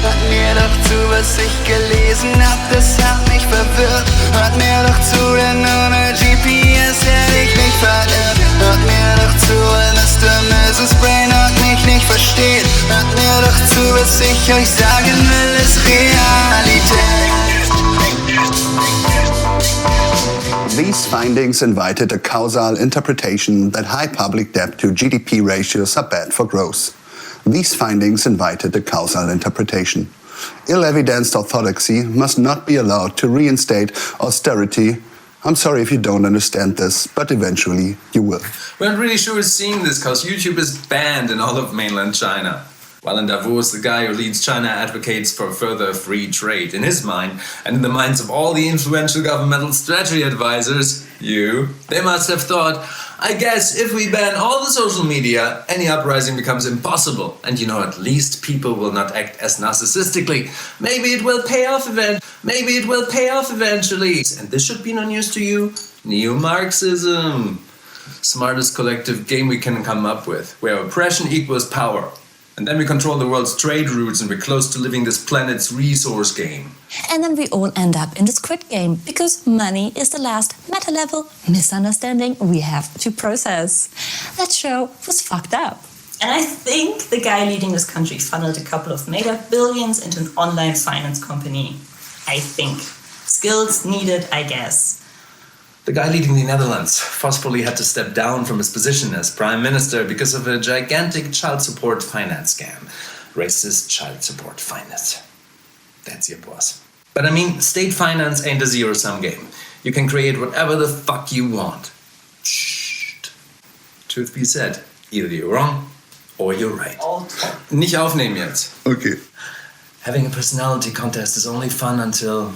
Hört mir doch zu, was ich gelesen hab, das hat mich verwirrt. Hört mir doch zu, denn ohne GPS hätte ich mich verirrt. Hört mir doch zu, weil Mr. Mrs. Brainerd mich nicht versteht. Hört mir doch zu, was ich euch sagen will, ist Realität. These findings invited a causal interpretation that high public debt to GDP ratios are bad for growth. These findings invited a causal interpretation. Ill-evidenced orthodoxy must not be allowed to reinstate austerity. I'm sorry if you don't understand this, but eventually you will. We're not really sure who's seeing this because YouTube is banned in all of mainland China. While in Davos, the guy who leads China advocates for further free trade. In his mind, and in the minds of all the influential governmental strategy advisors, they must have thought, I guess if we ban all the social media, any uprising becomes impossible. And at least people will not act as narcissistically. Maybe it will pay off eventually. And this should be no news to you. Neo-Marxism. Smartest collective game we can come up with, where oppression equals power. And then we control the world's trade routes and we're close to living this planet's resource game. And then we all end up in the Squid Game, because money is the last meta-level misunderstanding we have to process. That show was fucked up. And I think the guy leading this country funneled a couple of made-up billions into an online finance company. I think. Skills needed, I guess. The guy leading the Netherlands forcefully had to step down from his position as prime minister because of a gigantic child support finance scam. Racist child support finance. That's your boss. But state finance ain't a zero-sum game. You can create whatever the fuck you want. Shh. Truth be said, either you're wrong or you're right. Nicht aufnehmen jetzt. Okay. Having a personality contest is only fun until,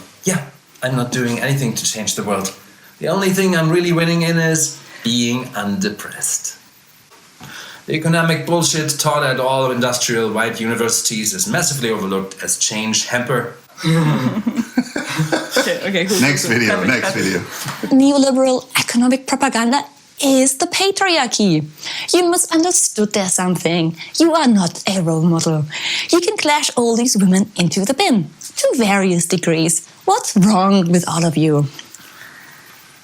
I'm not doing anything to change the world. The only thing I'm really winning in is being undepressed. The economic bullshit taught at all industrial white universities is massively overlooked as change hamper. Okay, cool. Next video. Neoliberal economic propaganda is the patriarchy. You must understood there's something. You are not a role model. You can clash all these women into the bin, to various degrees. What's wrong with all of you?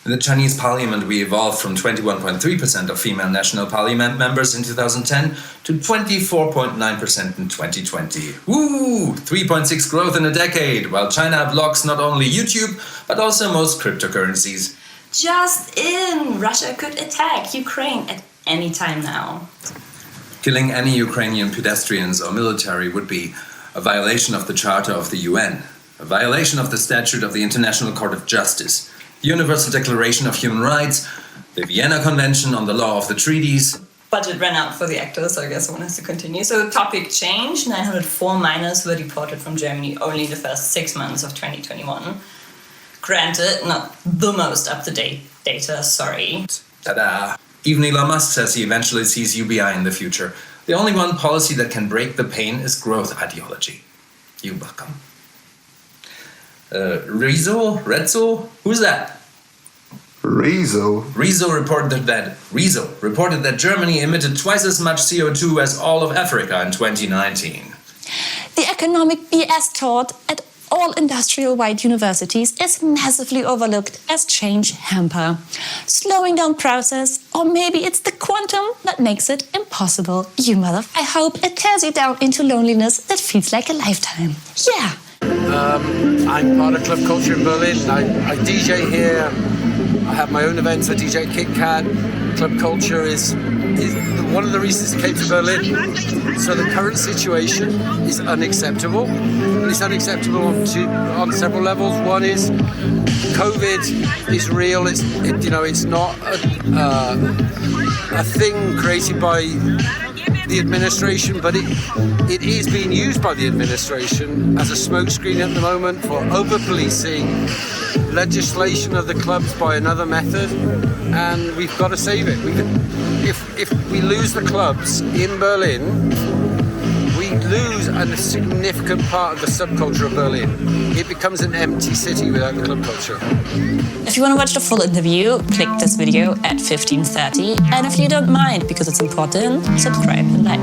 In the Chinese parliament, we evolved from 21.3% of female national parliament members in 2010 to 24.9% in 2020. Woo! 3.6 growth in a decade, while China blocks not only YouTube, but also most cryptocurrencies. Just in! Russia could attack Ukraine at any time now. Killing any Ukrainian pedestrians or military would be a violation of the Charter of the UN, a violation of the Statute of the International Court of Justice, the Universal Declaration of Human Rights, the Vienna Convention on the Law of the Treaties. Budget ran out for the actors, so I guess one has to continue. So topic change, 904 minors were deported from Germany only in the first 6 months of 2021. Granted, not the most up-to-date data, sorry. Ta-da! Even Elon Musk says he eventually sees UBI in the future. The only one policy that can break the pain is growth ideology. You're welcome. Rezzo? Who's that? Rezo reported that Germany emitted twice as much CO2 as all of Africa in 2019. The economic BS taught at all industrial white universities is massively overlooked as change hamper. Slowing down process, or maybe it's the quantum that makes it impossible. You mother... I hope it tears you down into loneliness that feels like a lifetime. Yeah! I'm part of club culture in Berlin. I DJ here. I have my own events. I DJ Kit Kat. Club culture is one of the reasons I came to Berlin. So the current situation is unacceptable. And it's unacceptable on several levels. One is COVID is real. It's not a thing created by the administration, but it is being used by the administration as a smokescreen at the moment for over-policing, legislation of the clubs by another method, and we've got to save it. If we lose the clubs in Berlin, we lose a significant part of the subculture of Berlin. It becomes an empty city without the club culture. If you want to watch the full interview, click this video at 15:30. And if you don't mind, because it's important, subscribe and like.